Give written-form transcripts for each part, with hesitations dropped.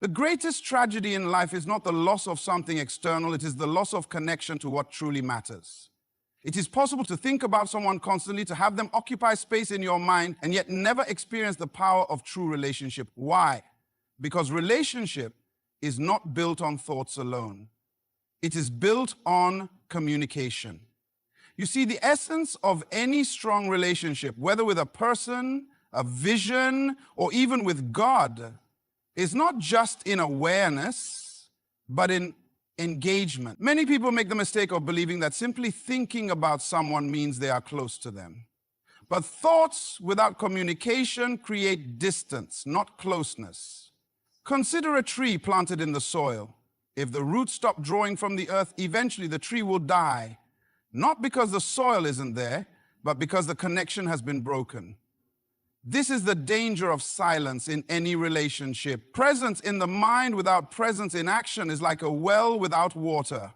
The greatest tragedy in life is not the loss of something external, it is the loss of connection to what truly matters. It is possible to think about someone constantly, to have them occupy space in your mind, and yet never experience the power of true relationship. Why? Because relationship is not built on thoughts alone. It is built on communication. You see, the essence of any strong relationship, whether with a person, a vision, or even with God, is not just in awareness, but in engagement. Many people make the mistake of believing that simply thinking about someone means they are close to them. But thoughts without communication create distance, not closeness. Consider a tree planted in the soil. If the roots stop drawing from the earth, eventually the tree will die, not because the soil isn't there, but because the connection has been broken. This is the danger of silence in any relationship. Presence in the mind without presence in action is like a well without water.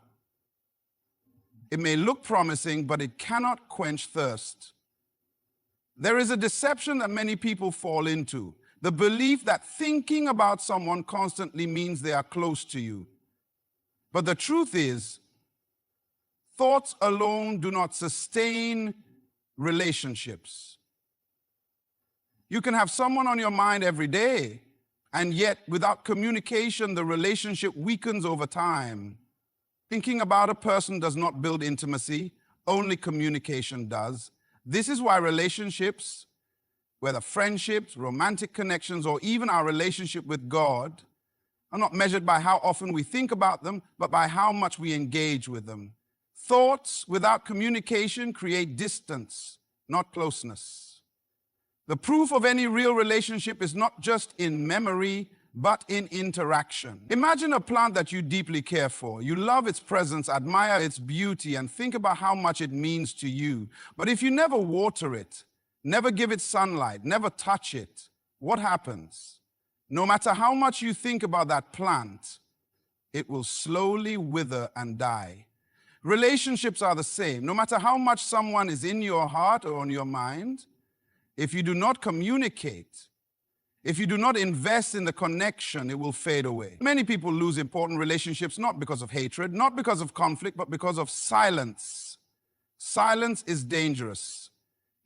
It may look promising, but it cannot quench thirst. There is a deception that many people fall into, the belief that thinking about someone constantly means they are close to you. But the truth is, thoughts alone do not sustain relationships. You can have someone on your mind every day, and yet without communication, the relationship weakens over time. Thinking about a person does not build intimacy, only communication does. This is why relationships, whether friendships, romantic connections, or even our relationship with God, are not measured by how often we think about them, but by how much we engage with them. Thoughts without communication create distance, not closeness. The proof of any real relationship is not just in memory, but in interaction. Imagine a plant that you deeply care for. You love its presence, admire its beauty, and think about how much it means to you. But if you never water it, never give it sunlight, never touch it, what happens? No matter how much you think about that plant, it will slowly wither and die. Relationships are the same. No matter how much someone is in your heart or on your mind, if you do not communicate, if you do not invest in the connection, it will fade away. Many people lose important relationships not because of hatred, not because of conflict, but because of silence. Silence is dangerous.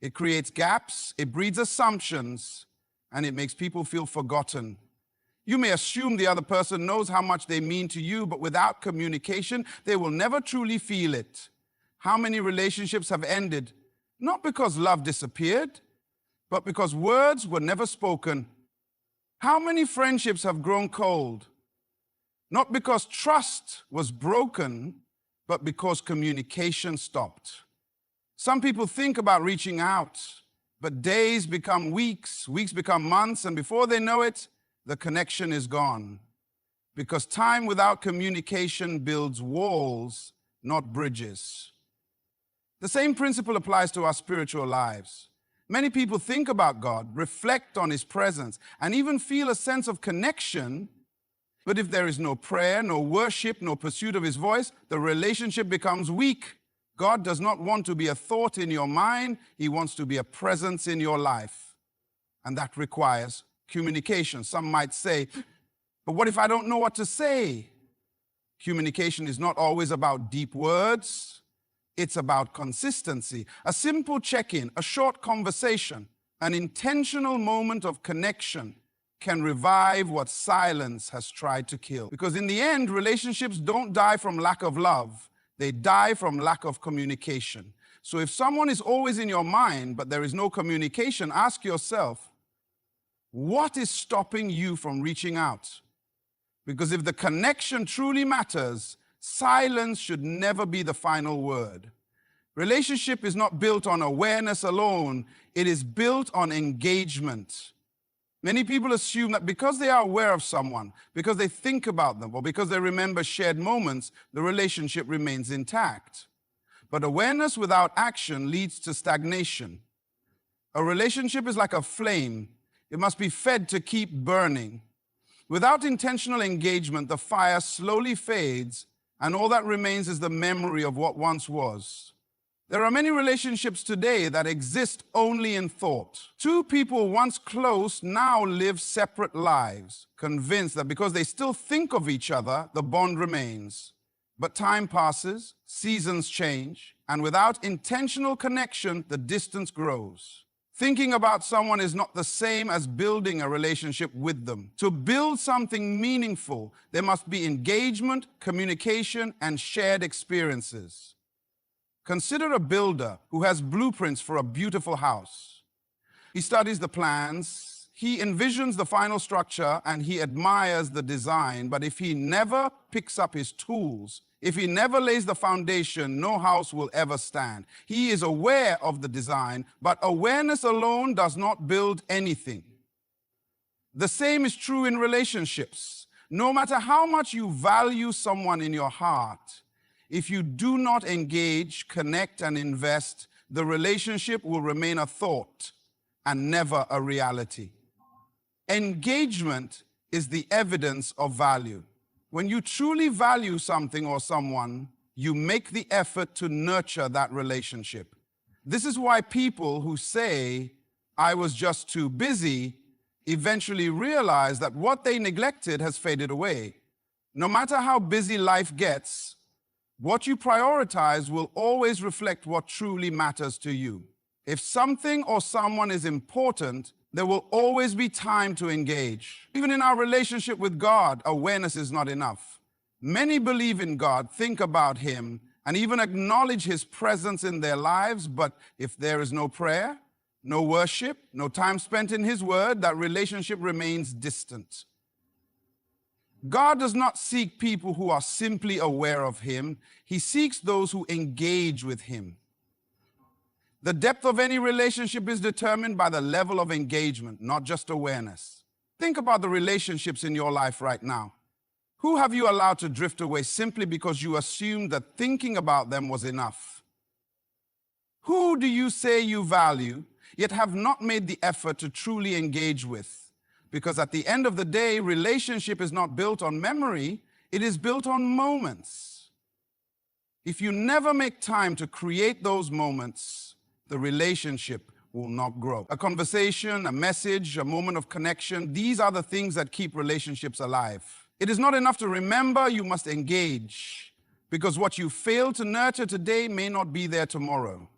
It creates gaps, it breeds assumptions, and it makes people feel forgotten. You may assume the other person knows how much they mean to you, but without communication, they will never truly feel it. How many relationships have ended, not because love disappeared, but because words were never spoken? How many friendships have grown cold? Not because trust was broken, but because communication stopped. Some people think about reaching out, but days become weeks, weeks become months, and before they know it, the connection is gone. Because time without communication builds walls, not bridges. The same principle applies to our spiritual lives. Many people think about God, reflect on His presence, and even feel a sense of connection. But if there is no prayer, no worship, no pursuit of His voice, the relationship becomes weak. God does not want to be a thought in your mind. He wants to be a presence in your life. And that requires communication. Some might say, but what if I don't know what to say? Communication is not always about deep words. It's about consistency. A simple check-in, a short conversation, an intentional moment of connection can revive what silence has tried to kill. Because in the end, relationships don't die from lack of love. They die from lack of communication. So if someone is always in your mind, but there is no communication, ask yourself, what is stopping you from reaching out? Because if the connection truly matters, silence should never be the final word. Relationship is not built on awareness alone. It is built on engagement. Many people assume that because they are aware of someone, because they think about them, or because they remember shared moments, the relationship remains intact. But awareness without action leads to stagnation. A relationship is like a flame. It must be fed to keep burning. Without intentional engagement, the fire slowly fades, and all that remains is the memory of what once was. There are many relationships today that exist only in thought. Two people once close now live separate lives, convinced that because they still think of each other, the bond remains. But time passes, seasons change, and without intentional connection, the distance grows. Thinking about someone is not the same as building a relationship with them. To build something meaningful, there must be engagement, communication, and shared experiences. Consider a builder who has blueprints for a beautiful house. He studies the plans, he envisions the final structure, and he admires the design. But if he never picks up his tools, if he never lays the foundation, no house will ever stand. He is aware of the design, but awareness alone does not build anything. The same is true in relationships. No matter how much you value someone in your heart, if you do not engage, connect, and invest, the relationship will remain a thought and never a reality. Engagement is the evidence of value. When you truly value something or someone, you make the effort to nurture that relationship. This is why people who say, "I was just too busy," eventually realize that what they neglected has faded away. No matter how busy life gets, what you prioritize will always reflect what truly matters to you. If something or someone is important, there will always be time to engage. Even in our relationship with God, awareness is not enough. Many believe in God, think about Him, and even acknowledge His presence in their lives, but if there is no prayer, no worship, no time spent in His Word, that relationship remains distant. God does not seek people who are simply aware of Him. He seeks those who engage with Him. The depth of any relationship is determined by the level of engagement, not just awareness. Think about the relationships in your life right now. Who have you allowed to drift away simply because you assumed that thinking about them was enough? Who do you say you value, yet have not made the effort to truly engage with? Because at the end of the day, relationship is not built on memory, it is built on moments. If you never make time to create those moments, the relationship will not grow. A conversation, a message, a moment of connection, these are the things that keep relationships alive. It is not enough to remember, you must engage. Because what you fail to nurture today may not be there tomorrow.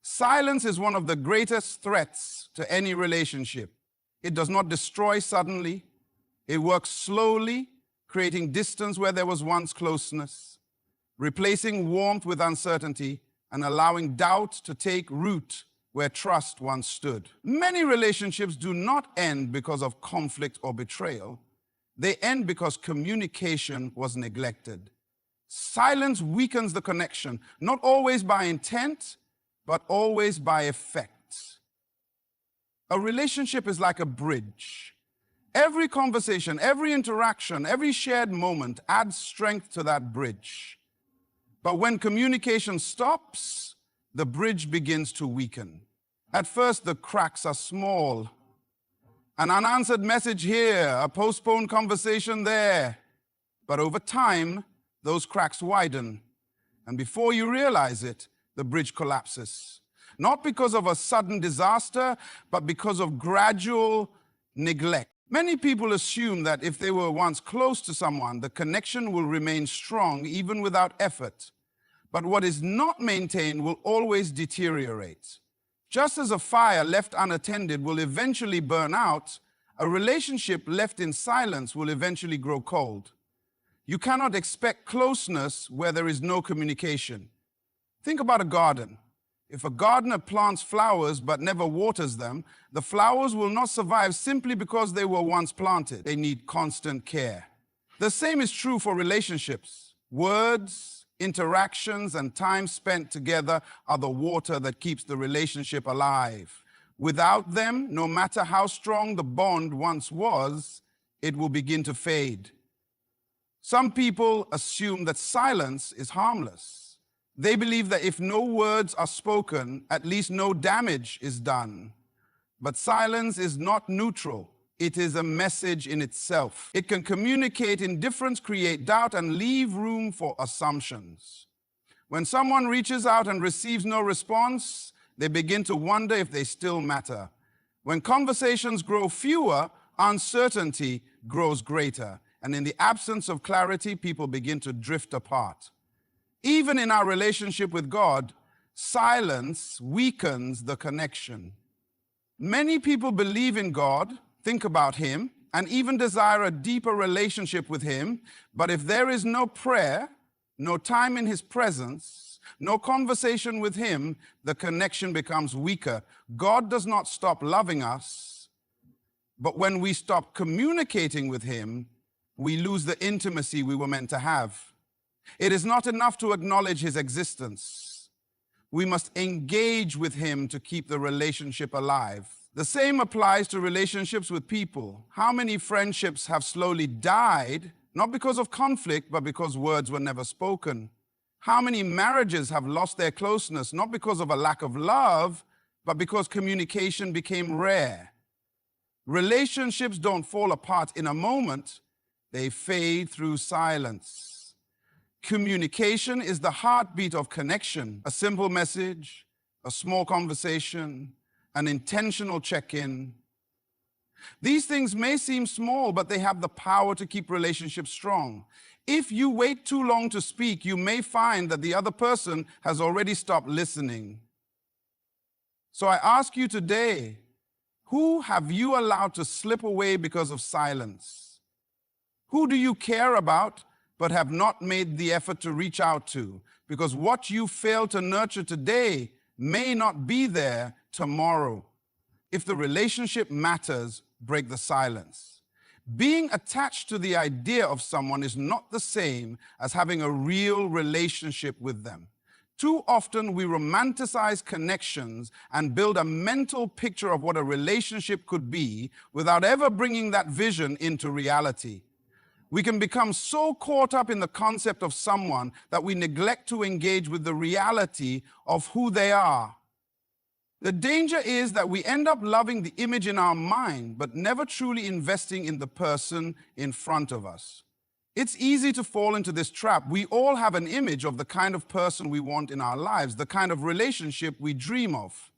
Silence is one of the greatest threats to any relationship. It does not destroy suddenly. It works slowly, creating distance where there was once closeness, replacing warmth with uncertainty, and allowing doubt to take root where trust once stood. Many relationships do not end because of conflict or betrayal. They end because communication was neglected. Silence weakens the connection, not always by intent, but always by effect. A relationship is like a bridge. Every conversation, every interaction, every shared moment adds strength to that bridge. But when communication stops, the bridge begins to weaken. At first, the cracks are small. An unanswered message here, a postponed conversation there. But over time, those cracks widen. And before you realize it, the bridge collapses. Not because of a sudden disaster, but because of gradual neglect. Many people assume that if they were once close to someone, the connection will remain strong even without effort. But what is not maintained will always deteriorate. Just as a fire left unattended will eventually burn out, a relationship left in silence will eventually grow cold. You cannot expect closeness where there is no communication. Think about a garden. If a gardener plants flowers but never waters them, the flowers will not survive simply because they were once planted. They need constant care. The same is true for relationships. Words, interactions, and time spent together are the water that keeps the relationship alive. Without them, no matter how strong the bond once was, it will begin to fade. Some people assume that silence is harmless. They believe that if no words are spoken, at least no damage is done. But silence is not neutral. It is a message in itself. It can communicate indifference, create doubt, and leave room for assumptions. When someone reaches out and receives no response, they begin to wonder if they still matter. When conversations grow fewer, uncertainty grows greater. And in the absence of clarity, people begin to drift apart. Even in our relationship with God, silence weakens the connection. Many people believe in God, think about Him, and even desire a deeper relationship with Him, but if there is no prayer, no time in His presence, no conversation with Him, the connection becomes weaker. God does not stop loving us, but when we stop communicating with Him, we lose the intimacy we were meant to have. It is not enough to acknowledge His existence. We must engage with Him to keep the relationship alive. The same applies to relationships with people. How many friendships have slowly died, not because of conflict, but because words were never spoken? How many marriages have lost their closeness, not because of a lack of love, but because communication became rare? Relationships don't fall apart in a moment. They fade through silence. Communication is the heartbeat of connection. A simple message, a small conversation, an intentional check-in. These things may seem small, but they have the power to keep relationships strong. If you wait too long to speak, you may find that the other person has already stopped listening. So I ask you today, who have you allowed to slip away because of silence? Who do you care about but have not made the effort to reach out to? Because what you fail to nurture today may not be there tomorrow. If the relationship matters, break the silence. Being attached to the idea of someone is not the same as having a real relationship with them. Too often we romanticize connections and build a mental picture of what a relationship could be without ever bringing that vision into reality. We can become so caught up in the concept of someone that we neglect to engage with the reality of who they are. The danger is that we end up loving the image in our mind, but never truly investing in the person in front of us. It's easy to fall into this trap. We all have an image of the kind of person we want in our lives, the kind of relationship we dream of.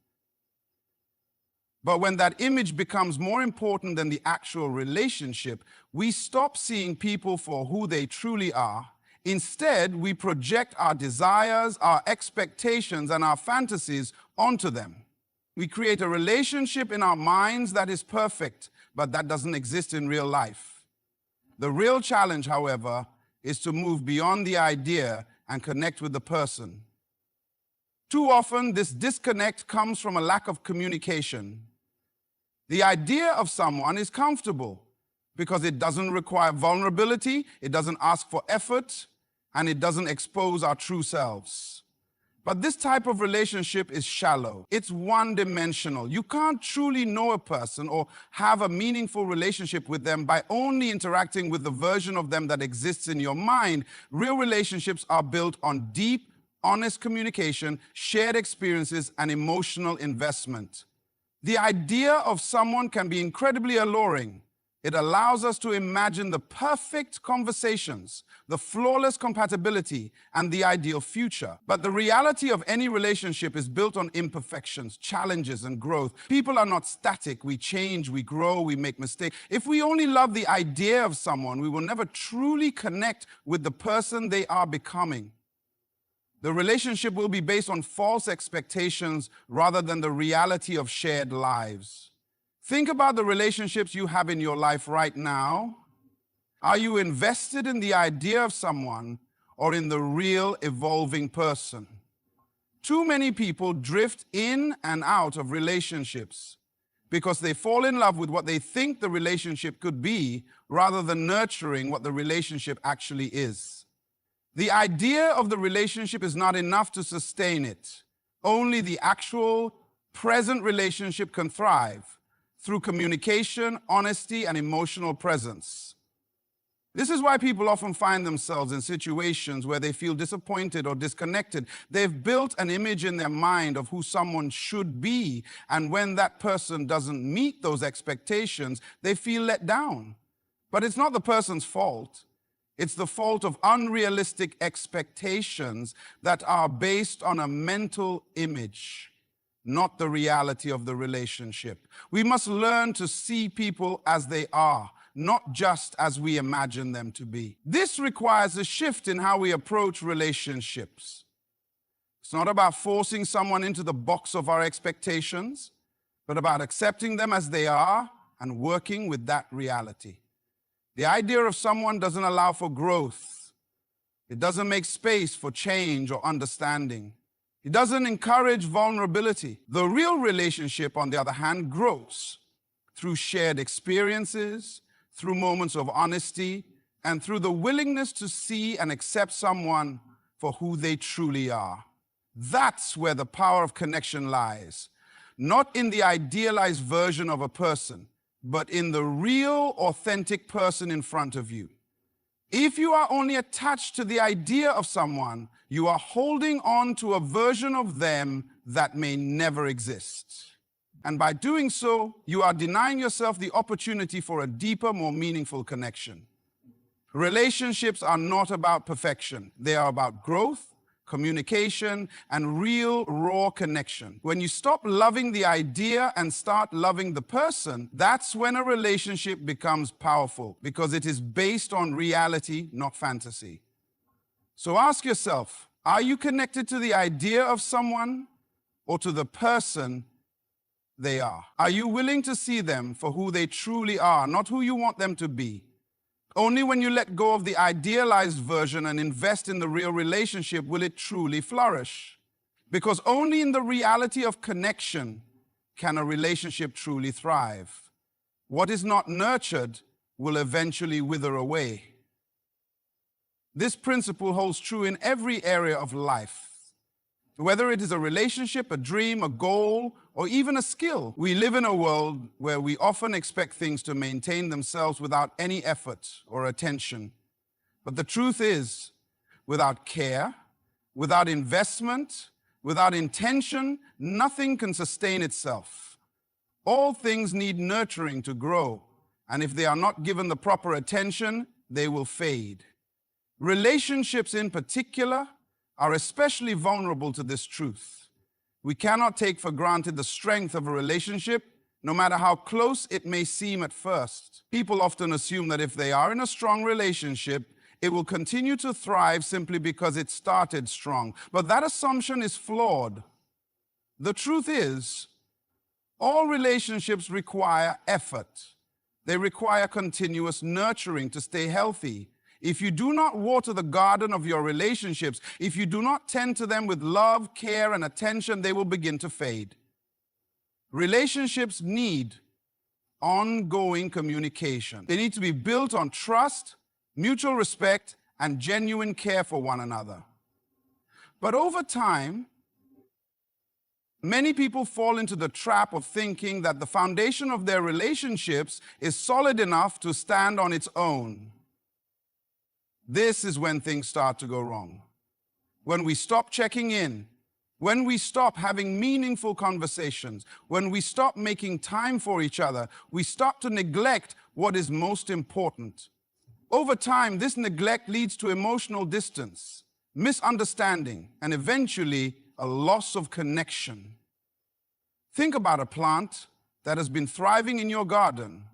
But when that image becomes more important than the actual relationship, we stop seeing people for who they truly are. Instead, we project our desires, our expectations, and our fantasies onto them. We create a relationship in our minds that is perfect, but that doesn't exist in real life. The real challenge, however, is to move beyond the idea and connect with the person. Too often, this disconnect comes from a lack of communication. The idea of someone is comfortable because it doesn't require vulnerability, it doesn't ask for effort, and it doesn't expose our true selves. But this type of relationship is shallow. It's one-dimensional. You can't truly know a person or have a meaningful relationship with them by only interacting with the version of them that exists in your mind. Real relationships are built on deep, honest communication, shared experiences, and emotional investment. The idea of someone can be incredibly alluring. It allows us to imagine the perfect conversations, the flawless compatibility, and the ideal future. But the reality of any relationship is built on imperfections, challenges, and growth. People are not static. We change, we grow, we make mistakes. If we only love the idea of someone, we will never truly connect with the person they are becoming. The relationship will be based on false expectations rather than the reality of shared lives. Think about the relationships you have in your life right now. Are you invested in the idea of someone or in the real evolving person? Too many people drift in and out of relationships because they fall in love with what they think the relationship could be rather than nurturing what the relationship actually is. The idea of the relationship is not enough to sustain it. Only the actual present relationship can thrive through communication, honesty, and emotional presence. This is why people often find themselves in situations where they feel disappointed or disconnected. They've built an image in their mind of who someone should be, and when that person doesn't meet those expectations, they feel let down. But it's not the person's fault. It's the fault of unrealistic expectations that are based on a mental image, not the reality of the relationship. We must learn to see people as they are, not just as we imagine them to be. This requires a shift in how we approach relationships. It's not about forcing someone into the box of our expectations, but about accepting them as they are and working with that reality. The idea of someone doesn't allow for growth. It doesn't make space for change or understanding. It doesn't encourage vulnerability. The real relationship, on the other hand, grows through shared experiences, through moments of honesty, and through the willingness to see and accept someone for who they truly are. That's where the power of connection lies. Not in the idealized version of a person, but in the real, authentic person in front of you. If you are only attached to the idea of someone, you are holding on to a version of them that may never exist. And by doing so, you are denying yourself the opportunity for a deeper, more meaningful connection. Relationships are not about perfection. They are about growth, communication, and real, raw connection. When you stop loving the idea and start loving the person, that's when a relationship becomes powerful, because it is based on reality, not fantasy. So ask yourself, are you connected to the idea of someone or to the person they are? Are you willing to see them for who they truly are, not who you want them to be? Only when you let go of the idealized version and invest in the real relationship will it truly flourish. Because only in the reality of connection can a relationship truly thrive. What is not nurtured will eventually wither away. This principle holds true in every area of life. Whether it is a relationship, a dream, a goal, or even a skill, we live in a world where we often expect things to maintain themselves without any effort or attention. But the truth is, without care, without investment, without intention, nothing can sustain itself. All things need nurturing to grow, and if they are not given the proper attention, they will fade. Relationships in particular are especially vulnerable to this truth. We cannot take for granted the strength of a relationship, no matter how close it may seem at first. People often assume that if they are in a strong relationship, it will continue to thrive simply because it started strong. But that assumption is flawed. The truth is, all relationships require effort. They require continuous nurturing to stay healthy. If you do not water the garden of your relationships, if you do not tend to them with love, care, and attention, they will begin to fade. Relationships need ongoing communication. They need to be built on trust, mutual respect, and genuine care for one another. But over time, many people fall into the trap of thinking that the foundation of their relationships is solid enough to stand on its own. This is when things start to go wrong. When we stop checking in, when we stop having meaningful conversations, when we stop making time for each other, we start to neglect what is most important. Over time, this neglect leads to emotional distance, misunderstanding, and eventually a loss of connection. Think about a plant that has been thriving in your garden.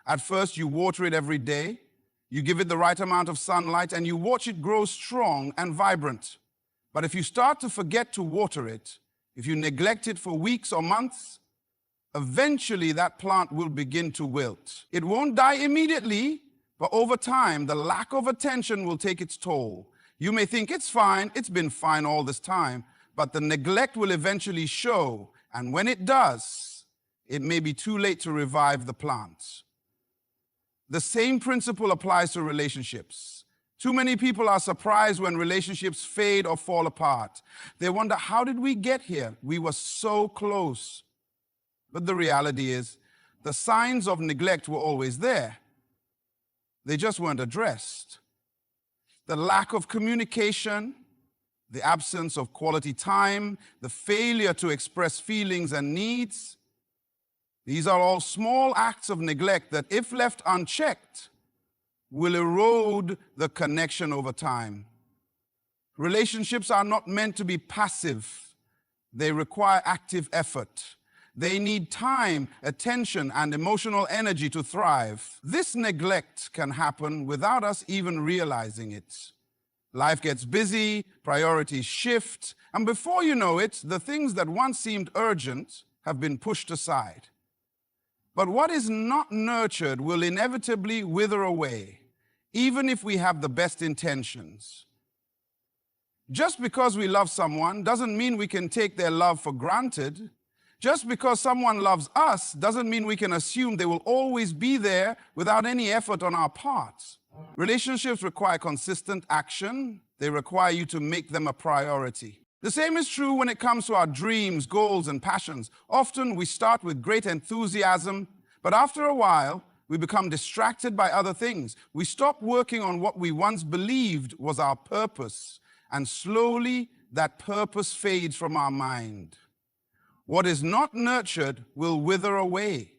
At first, you water it every day. You give it the right amount of sunlight, and you watch it grow strong and vibrant. But if you start to forget to water it, if you neglect it for weeks or months, eventually that plant will begin to wilt. It won't die immediately, but over time, the lack of attention will take its toll. You may think it's fine, it's been fine all this time, but the neglect will eventually show, and when it does, it may be too late to revive the plant. The same principle applies to relationships. Too many people are surprised when relationships fade or fall apart. They wonder, how did we get here? We were so close. But the reality is, the signs of neglect were always there. They just weren't addressed. The lack of communication, the absence of quality time, the failure to express feelings and needs, these are all small acts of neglect that, if left unchecked, will erode the connection over time. Relationships are not meant to be passive. They require active effort. They need time, attention, and emotional energy to thrive. This neglect can happen without us even realizing it. Life gets busy, priorities shift, and before you know it, the things that once seemed urgent have been pushed aside. But what is not nurtured will inevitably wither away, even if we have the best intentions. Just because we love someone doesn't mean we can take their love for granted. Just because someone loves us doesn't mean we can assume they will always be there without any effort on our part. Relationships require consistent action. They require you to make them a priority. The same is true when it comes to our dreams, goals, and passions. Often we start with great enthusiasm, but after a while, we become distracted by other things. We stop working on what we once believed was our purpose, and slowly that purpose fades from our mind. What is not nurtured will wither away,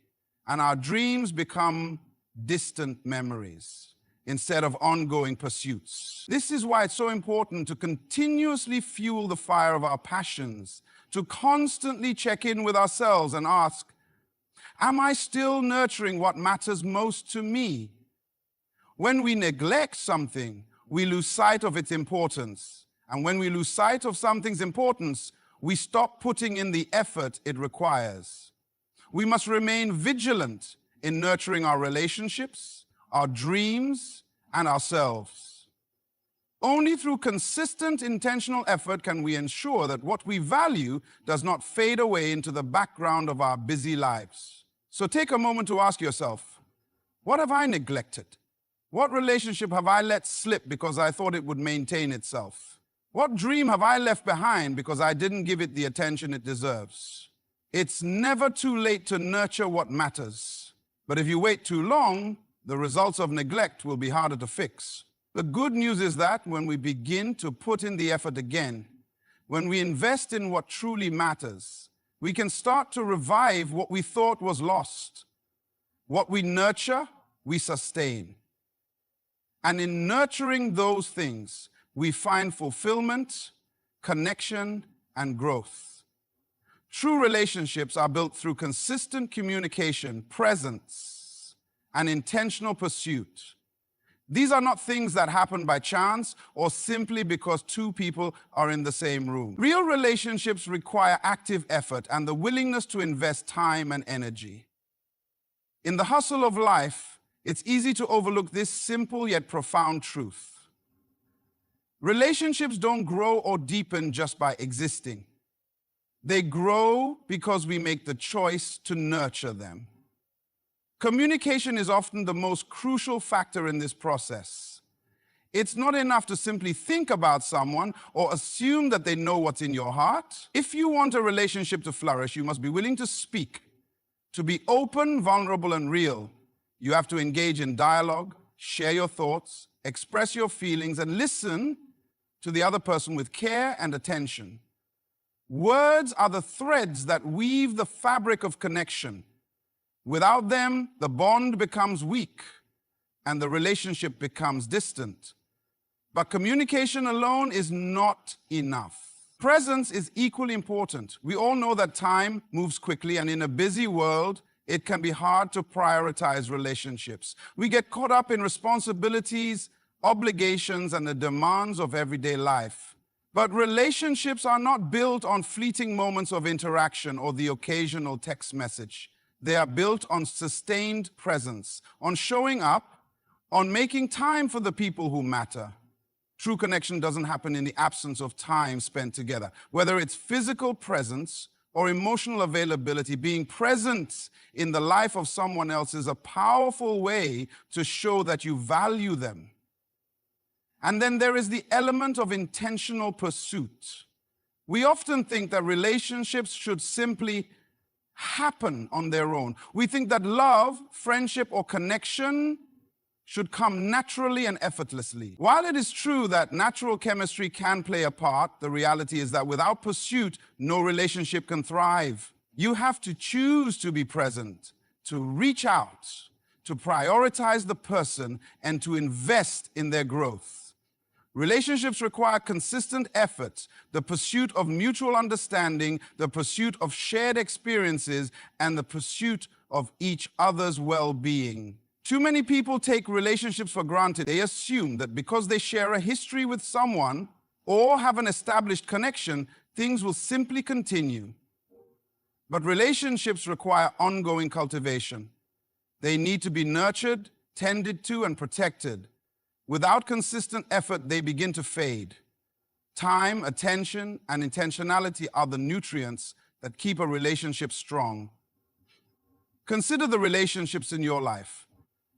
and our dreams become distant memories instead of ongoing pursuits. This is why it's so important to continuously fuel the fire of our passions, to constantly check in with ourselves and ask, am I still nurturing what matters most to me? When we neglect something, we lose sight of its importance. And when we lose sight of something's importance, we stop putting in the effort it requires. We must remain vigilant in nurturing our relationships, our dreams, and ourselves. Only through consistent, intentional effort can we ensure that what we value does not fade away into the background of our busy lives. So take a moment to ask yourself, what have I neglected? What relationship have I let slip because I thought it would maintain itself? What dream have I left behind because I didn't give it the attention it deserves? It's never too late to nurture what matters. But if you wait too long, the results of neglect will be harder to fix. The good news is that when we begin to put in the effort again, when we invest in what truly matters, we can start to revive what we thought was lost. What we nurture, we sustain. And in nurturing those things, we find fulfillment, connection, and growth. True relationships are built through consistent communication, presence, and intentional pursuit. These are not things that happen by chance or simply because two people are in the same room. Real relationships require active effort and the willingness to invest time and energy. In the hustle of life, it's easy to overlook this simple yet profound truth. Relationships don't grow or deepen just by existing. They grow because we make the choice to nurture them. Communication is often the most crucial factor in this process. It's not enough to simply think about someone or assume that they know what's in your heart. If you want a relationship to flourish, you must be willing to speak, to be open, vulnerable, and real. You have to engage in dialogue, share your thoughts, express your feelings, and listen to the other person with care and attention. Words are the threads that weave the fabric of connection. Without them, the bond becomes weak and the relationship becomes distant. But communication alone is not enough. Presence is equally important. We all know that time moves quickly, and in a busy world, it can be hard to prioritize relationships. We get caught up in responsibilities, obligations, and the demands of everyday life. But relationships are not built on fleeting moments of interaction or the occasional text message. They are built on sustained presence, on showing up, on making time for the people who matter. True connection doesn't happen in the absence of time spent together. Whether it's physical presence or emotional availability, being present in the life of someone else is a powerful way to show that you value them. And then there is the element of intentional pursuit. We often think that relationships should simply happen on their own. We think that love, friendship, or connection should come naturally and effortlessly. While it is true that natural chemistry can play a part, the reality is that without pursuit, no relationship can thrive. You have to choose to be present, to reach out, to prioritize the person, and to invest in their growth. Relationships require consistent effort, the pursuit of mutual understanding, the pursuit of shared experiences, and the pursuit of each other's well-being. Too many people take relationships for granted. They assume that because they share a history with someone or have an established connection, things will simply continue. But relationships require ongoing cultivation. They need to be nurtured, tended to, and protected. Without consistent effort, they begin to fade. Time, attention, and intentionality are the nutrients that keep a relationship strong. Consider the relationships in your life.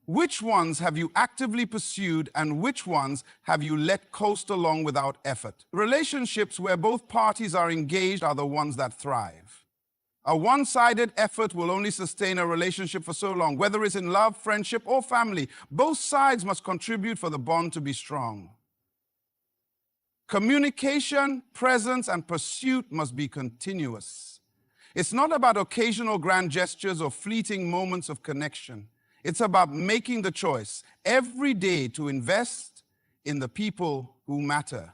Which ones have you actively pursued and which ones have you let coast along without effort? Relationships where both parties are engaged are the ones that thrive. A one-sided effort will only sustain a relationship for so long. Whether it's in love, friendship, or family, both sides must contribute for the bond to be strong. Communication, presence, and pursuit must be continuous. It's not about occasional grand gestures or fleeting moments of connection. It's about making the choice every day to invest in the people who matter.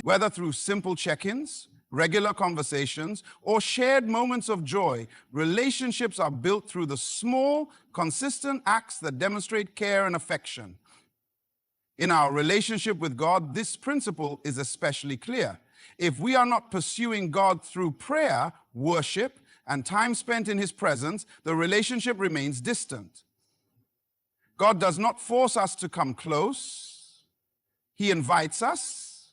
Whether through simple check-ins, regular conversations, or shared moments of joy, relationships are built through the small, consistent acts that demonstrate care and affection. In our relationship with God, this principle is especially clear. If we are not pursuing God through prayer, worship, and time spent in His presence, the relationship remains distant. God does not force us to come close. He invites us,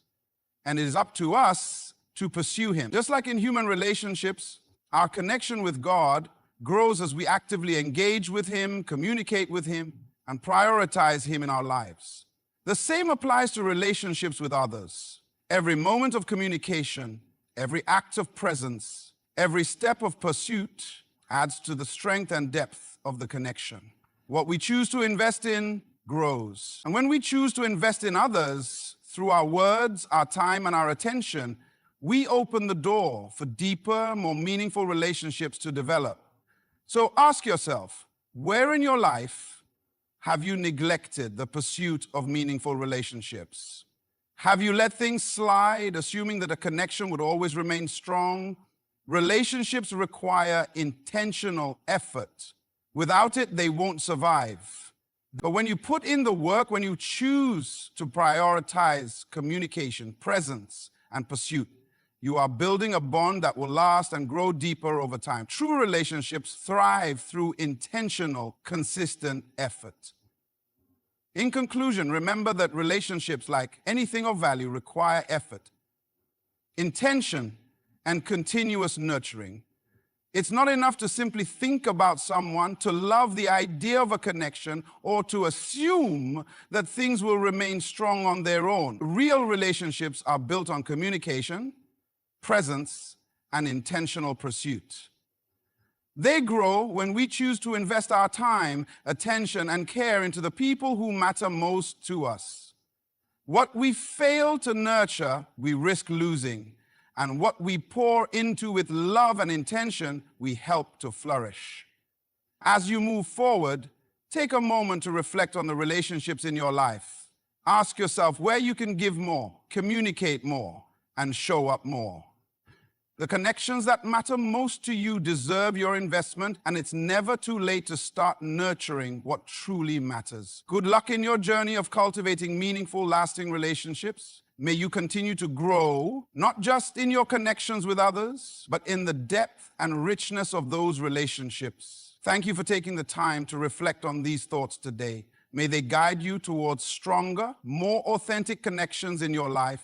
and it is up to us to pursue Him. Just like in human relationships, our connection with God grows as we actively engage with Him, communicate with Him, and prioritize Him in our lives. The same applies to relationships with others. Every moment of communication, every act of presence, every step of pursuit adds to the strength and depth of the connection. What we choose to invest in grows. And when we choose to invest in others through our words, our time, and our attention, we open the door for deeper, more meaningful relationships to develop. So ask yourself, where in your life have you neglected the pursuit of meaningful relationships? Have you let things slide, assuming that a connection would always remain strong? Relationships require intentional effort. Without it, they won't survive. But when you put in the work, when you choose to prioritize communication, presence, and pursuit, you are building a bond that will last and grow deeper over time. True relationships thrive through intentional, consistent effort. In conclusion, remember that relationships, like anything of value, require effort, intention, and continuous nurturing. It's not enough to simply think about someone, to love the idea of a connection, or to assume that things will remain strong on their own. Real relationships are built on communication, presence, and intentional pursuit. They grow when we choose to invest our time, attention, and care into the people who matter most to us. What we fail to nurture, we risk losing. And what we pour into with love and intention, we help to flourish. As you move forward, take a moment to reflect on the relationships in your life. Ask yourself where you can give more, communicate more, and show up more. The connections that matter most to you deserve your investment, and it's never too late to start nurturing what truly matters. Good luck in your journey of cultivating meaningful, lasting relationships. May you continue to grow, not just in your connections with others, but in the depth and richness of those relationships. Thank you for taking the time to reflect on these thoughts today. May they guide you towards stronger, more authentic connections in your life.